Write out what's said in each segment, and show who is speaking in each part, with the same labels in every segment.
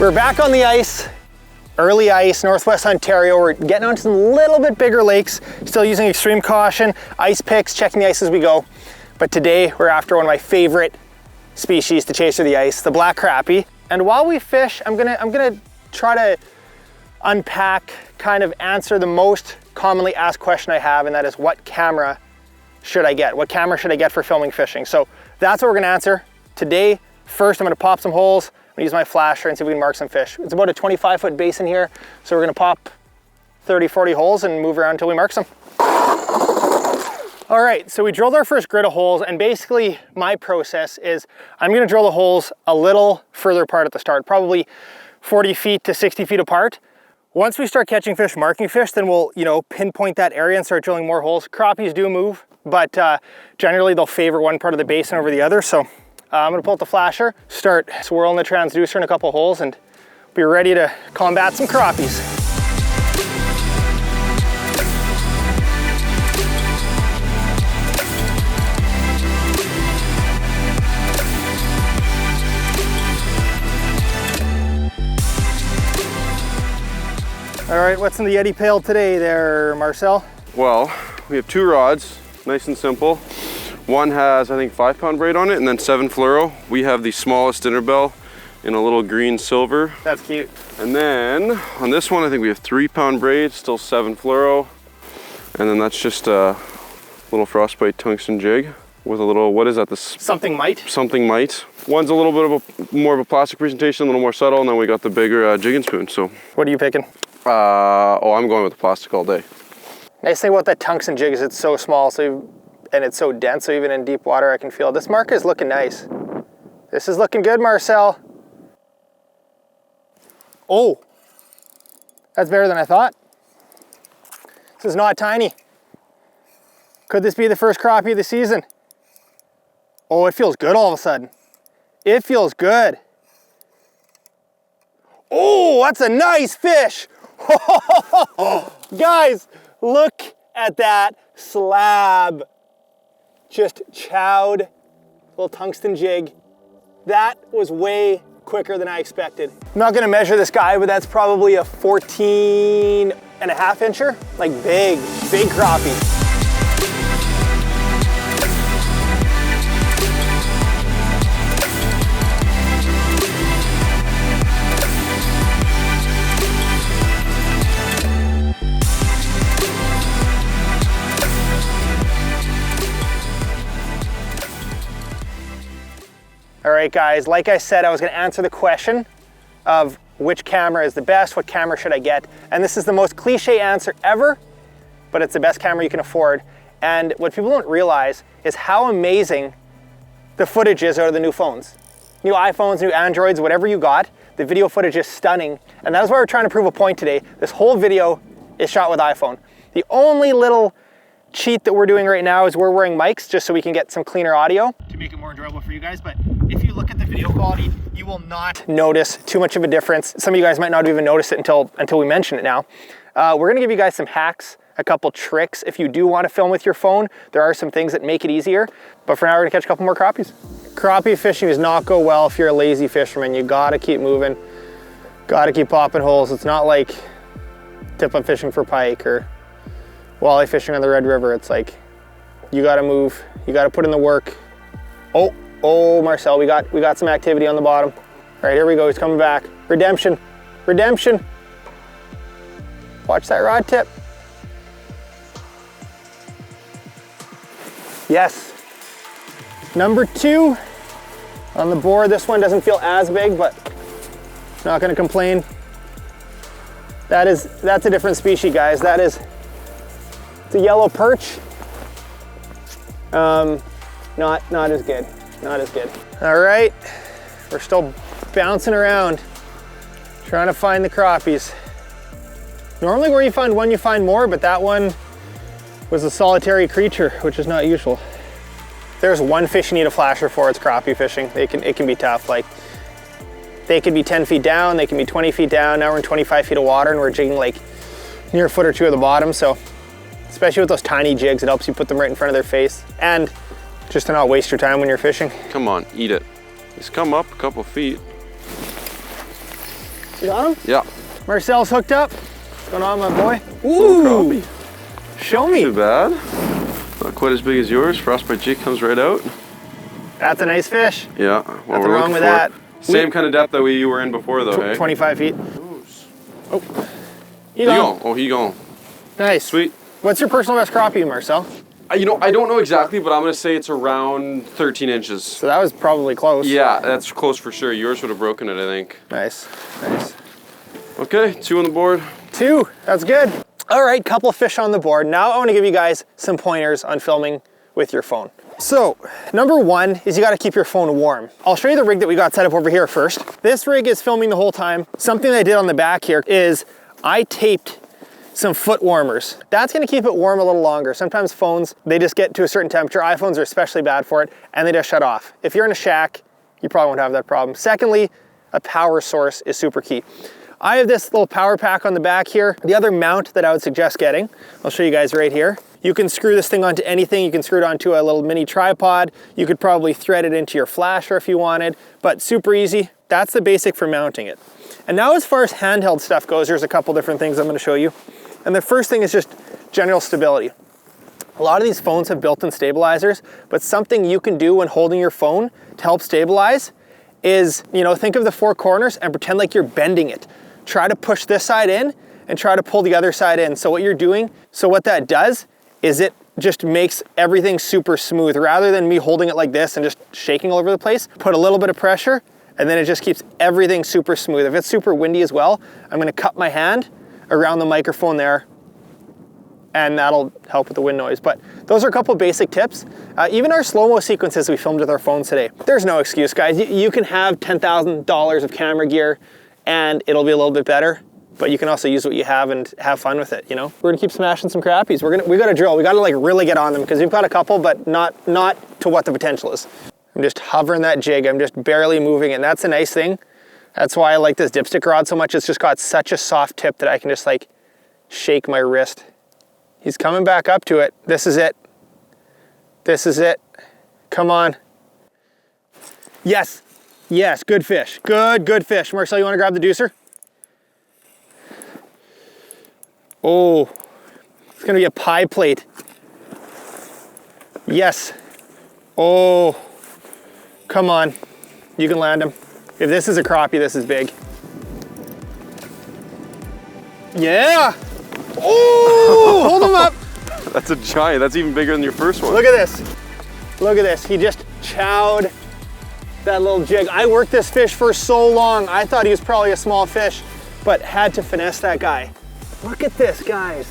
Speaker 1: We're back on the ice, early ice, Northwest Ontario. We're getting onto some little bit bigger lakes, still using extreme caution, ice picks, checking the ice as we go. But today we're after one of my favorite species to chase through the ice, the Black Crappie. And while we fish, I'm gonna try to unpack, kind of answer the most commonly asked question I have, and that is, what camera should I get? What camera should I get for filming fishing? So that's what we're gonna answer today. First, I'm gonna pop some holes. I'm gonna use my flasher and see if we can mark some fish. It's about a 25-foot basin here, so we're gonna pop 30, 40 holes and move around until we mark some. All right, so we drilled our first grid of holes, and basically my process is I'm gonna drill the holes a little further apart at the start, probably 40 feet to 60 feet apart. Once we start catching fish, marking fish, then we'll, pinpoint that area and start drilling more holes. Crappies do move, but generally they'll favor one part of the basin over the other. So I'm gonna pull out the flasher, start swirling the transducer in a couple holes, and be ready to combat some crappies. All right, what's in the Yeti pail today there, Marcel?
Speaker 2: Well, we have 2 rods, nice and simple. One has, I think, 5-pound braid on it, and then 7 fluoro. We have the smallest dinner bell in a little green silver.
Speaker 1: That's cute.
Speaker 2: And then on this one, I think we have 3-pound braid, still 7 fluoro. And then that's just a little frostbite tungsten jig with a little, what is that?
Speaker 1: Something might.
Speaker 2: Something might. One's a little bit of more of a plastic presentation, a little more subtle, and then we got the bigger jig and spoon. So
Speaker 1: what are you picking?
Speaker 2: I'm going with the plastic all day.
Speaker 1: Nice thing about that tungsten jig is it's so small, and it's so dense, so even in deep water I can feel it. This marker is looking nice. This is looking good, Marcel. Oh, that's better than I thought. This is not tiny. Could this be the first crappie of the season? Oh, it feels good all of a sudden. It feels good. Oh, that's a nice fish. Guys, look at that slab. Just chowed, little tungsten jig. That was way quicker than I expected. I'm not gonna measure this guy, but that's probably a 14.5 incher. Like big crappie. All right, guys, like I said, I was gonna answer the question of which camera is the best, what camera should I get? And this is the most cliche answer ever, but it's the best camera you can afford. And what people don't realize is how amazing the footage is out of the new phones. New iPhones, new Androids, whatever you got, the video footage is stunning. And that is why we're trying to prove a point today. This whole video is shot with iPhone. The only little cheat that we're doing right now is we're wearing mics just so we can get some cleaner audio to make it more enjoyable for you guys. But if you look at the video quality, you will not notice too much of a difference. Some of you guys might not even notice it until we mention it now. We're gonna give you guys some hacks, a couple tricks. If you do want to film with your phone, there are some things that make it easier. But for now, we're gonna catch a couple more crappies. Crappie fishing does not go well if you're a lazy fisherman. You gotta keep moving, gotta keep popping holes. It's not like tip-up fishing for pike or walleye fishing on the Red River. It's like, you gotta move, you gotta put in the work. Oh, Marcel, we got some activity on the bottom. All right, here we go, he's coming back. Redemption. Watch that rod tip. Yes. Number 2 on the board. This one doesn't feel as big, but not gonna complain. That's a different species, guys. It's a yellow perch. Not as good. Not as good. All right, we're still bouncing around, trying to find the crappies. Normally where you find one, you find more, but that one was a solitary creature, which is not usual. There's one fish you need a flasher for, it's crappie fishing. It can be tough. Like, they could be 10 feet down, they can be 20 feet down. Now we're in 25 feet of water and we're jigging like near a foot or 2 of the bottom. So, especially with those tiny jigs, it helps you put them right in front of their face. And just to not waste your time when you're fishing.
Speaker 2: Come on, eat it. Just come up a couple feet.
Speaker 1: You got him?
Speaker 2: Yeah.
Speaker 1: Marcel's hooked up. What's going on, my boy?
Speaker 2: Ooh.
Speaker 1: Show me.
Speaker 2: Too bad. Not quite as big as yours. Frostbite jig comes right out.
Speaker 1: That's a nice fish.
Speaker 2: Yeah. What
Speaker 1: Nothing wrong with that.
Speaker 2: Same kind of depth that you were in before, though, hey?
Speaker 1: 25 feet. Oh.
Speaker 2: He gone. Oh, he gone.
Speaker 1: Nice.
Speaker 2: Sweet.
Speaker 1: What's your personal best crappie, Marcel?
Speaker 2: You know, I don't know exactly, but I'm going to say it's around 13 inches.
Speaker 1: So that was probably close.
Speaker 2: Yeah, that's close for sure. Yours would have broken it, I think.
Speaker 1: Nice, nice.
Speaker 2: Okay, 2 on the board.
Speaker 1: 2, that's good. All right, couple of fish on the board. Now I want to give you guys some pointers on filming with your phone. So, number 1 is you got to keep your phone warm. I'll show you the rig that we got set up over here first. This rig is filming the whole time. Something that I did on the back here is I taped some foot warmers. That's gonna keep it warm a little longer. Sometimes phones, they just get to a certain temperature. iPhones are especially bad for it, and they just shut off. If you're in a shack, you probably won't have that problem. Secondly, a power source is super key. I have this little power pack on the back here. The other mount that I would suggest getting, I'll show you guys right here. You can screw this thing onto anything. You can screw it onto a little mini tripod. You could probably thread it into your flasher if you wanted, but super easy. That's the basic for mounting it. And now as far as handheld stuff goes, there's a couple different things I'm gonna show you. And the first thing is just general stability. A lot of these phones have built-in stabilizers, but something you can do when holding your phone to help stabilize is, you know, think of the 4 corners and pretend like you're bending it. Try to push this side in and try to pull the other side in. So what you're doing, so what that does is it just makes everything super smooth. Rather than me holding it like this and just shaking all over the place, put a little bit of pressure and then it just keeps everything super smooth. If it's super windy as well, I'm gonna cup my hand around the microphone there, and that'll help with the wind noise. But those are a couple basic tips. Even our slow-mo sequences we filmed with our phones today, there's no excuse, guys. You can have $10,000 of camera gear and it'll be a little bit better, but you can also use what you have and have fun with it, you know? We're gonna keep smashing some crappies. We gotta drill. We gotta like really get on them because we've got a couple, but not to what the potential is. I'm just hovering that jig. I'm just barely moving it, and that's a nice thing. That's why I like this dipstick rod so much. It's just got such a soft tip that I can just like shake my wrist. He's coming back up to it. This is it. This is it. Come on. Yes. Yes, good fish. Good fish. Marcel, you wanna grab the deucer? Oh, it's gonna be a pie plate. Yes. Oh, come on. You can land him. If this is a crappie, this is big. Yeah! Oh, hold him up.
Speaker 2: That's a giant. That's even bigger than your first one.
Speaker 1: Look at this. Look at this. He just chowed that little jig. I worked this fish for so long. I thought he was probably a small fish, but had to finesse that guy. Look at this, guys.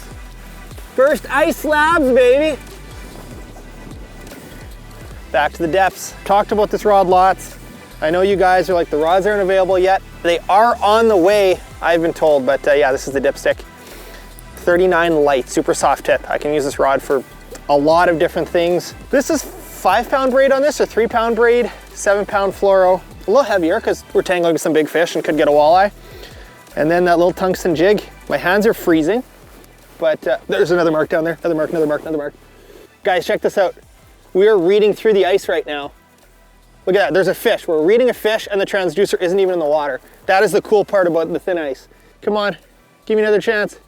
Speaker 1: First ice slabs, baby. Back to the depths. Talked about this rod lots. I know you guys are like, the rods aren't available yet. They are on the way, I've been told, but yeah, this is the dipstick. 39 light, super soft tip. I can use this rod for a lot of different things. This is 5-pound braid on this, or 3-pound braid, 7-pound fluoro. A little heavier because we're tangling some big fish and could get a walleye. And then that little tungsten jig. My hands are freezing, but there's another mark down there. Another mark, another mark, another mark. Guys, check this out. We are reading through the ice right now. Look at that, there's a fish. We're reading a fish and the transducer isn't even in the water. That is the cool part about the thin ice. Come on, give me another chance.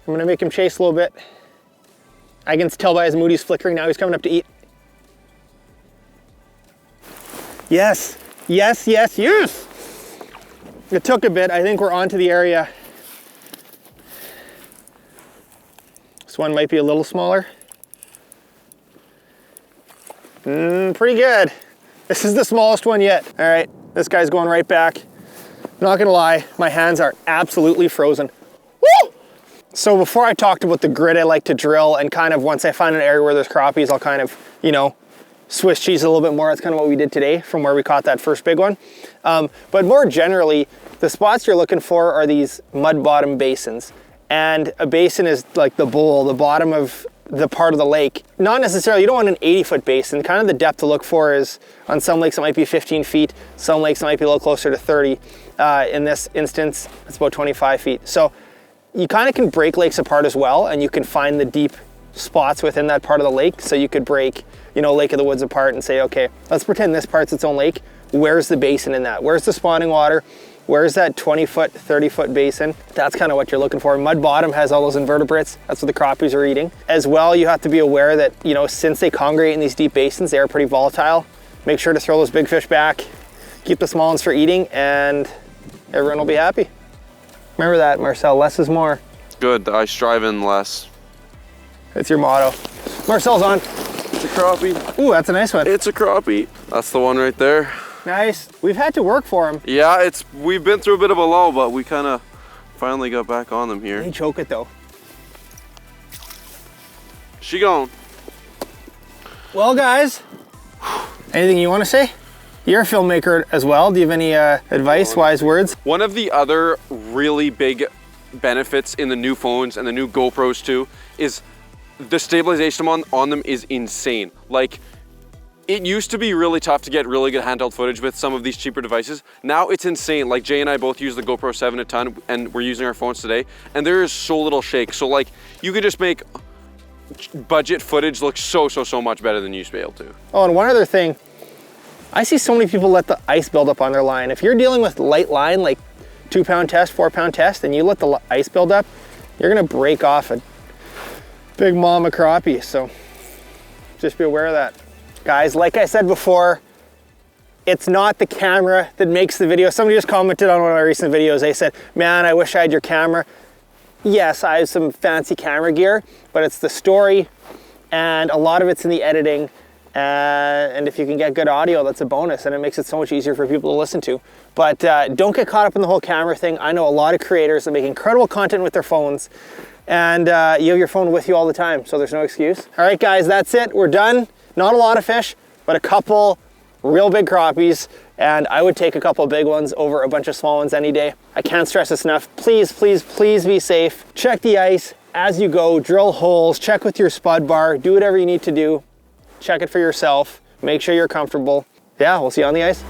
Speaker 1: I'm gonna make him chase a little bit. I can tell by his mood he's flickering now. He's coming up to eat. Yes, yes, yes, yes. It took a bit. I think we're onto the area. This one might be a little smaller. Pretty good. This is the smallest one yet. All right, this guy's going right back. Not gonna lie, my hands are absolutely frozen. Woo! So before I talked about the grid I like to drill, and kind of once I find an area where there's crappies, I'll kind of, you know, Swiss cheese a little bit more. That's kind of what we did today from where we caught that first big one. But more generally, the spots you're looking for are these mud bottom basins. And a basin is like the bowl, the bottom of the part of the lake. Not necessarily, you don't want an 80-foot basin. Kind of the depth to look for is, on some lakes it might be 15 feet, some lakes it might be a little closer to 30. In this instance, it's about 25 feet. So you kind of can break lakes apart as well, and you can find the deep spots within that part of the lake. So you could break, you know, Lake of the Woods apart and say, okay, let's pretend this part's its own lake. Where's the basin in that? Where's the spawning water? Where's that 20-foot, 30-foot basin? That's kind of what you're looking for. Mud bottom has all those invertebrates. That's what the crappies are eating. As well, you have to be aware that, you know, since they congregate in these deep basins, they are pretty volatile. Make sure to throw those big fish back, keep the small ones for eating, and everyone will be happy. Remember that, Marcel, less is more.
Speaker 2: Good, I strive in less.
Speaker 1: It's your motto. Marcel's on.
Speaker 2: It's a crappie.
Speaker 1: Ooh, that's a nice one.
Speaker 2: It's a crappie. That's the one right there.
Speaker 1: Nice. We've had to work for him.
Speaker 2: Yeah, we've been through a bit of a lull, but we kind of finally got back on them here.
Speaker 1: He choke it though.
Speaker 2: She gone.
Speaker 1: Well, guys, anything you want to say? You're a filmmaker as well. Do you have any advice, wise words?
Speaker 2: One of the other really big benefits in the new phones and the new GoPros too is the stabilization on them is insane. Like, it used to be really tough to get really good handheld footage with some of these cheaper devices. Now it's insane. Like, Jay and I both use the GoPro 7 a ton, and we're using our phones today, and there is so little shake. So like, you could just make budget footage look so much better than you used to be able to.
Speaker 1: Oh, and one other thing, I see so many people let the ice build up on their line. If you're dealing with light line, like 2-pound test, 4-pound test, and you let the ice build up, you're gonna break off a big mama crappie. So just be aware of that. Guys, like I said before, it's not the camera that makes the video. Somebody just commented on one of my recent videos. They said, man, I wish I had your camera. Yes, I have some fancy camera gear, but it's the story, and a lot of it's in the editing. And if you can get good audio, that's a bonus, and it makes it so much easier for people to listen to. But don't get caught up in the whole camera thing. I know a lot of creators that make incredible content with their phones, and you have your phone with you all the time, so there's no excuse. All right, guys, that's it. We're done. Not a lot of fish, but a couple real big crappies, and I would take a couple big ones over a bunch of small ones any day. I can't stress this enough. Please, please, please be safe. Check the ice as you go, drill holes, check with your spud bar, do whatever you need to do. Check it for yourself, make sure you're comfortable. Yeah, we'll see you on the ice.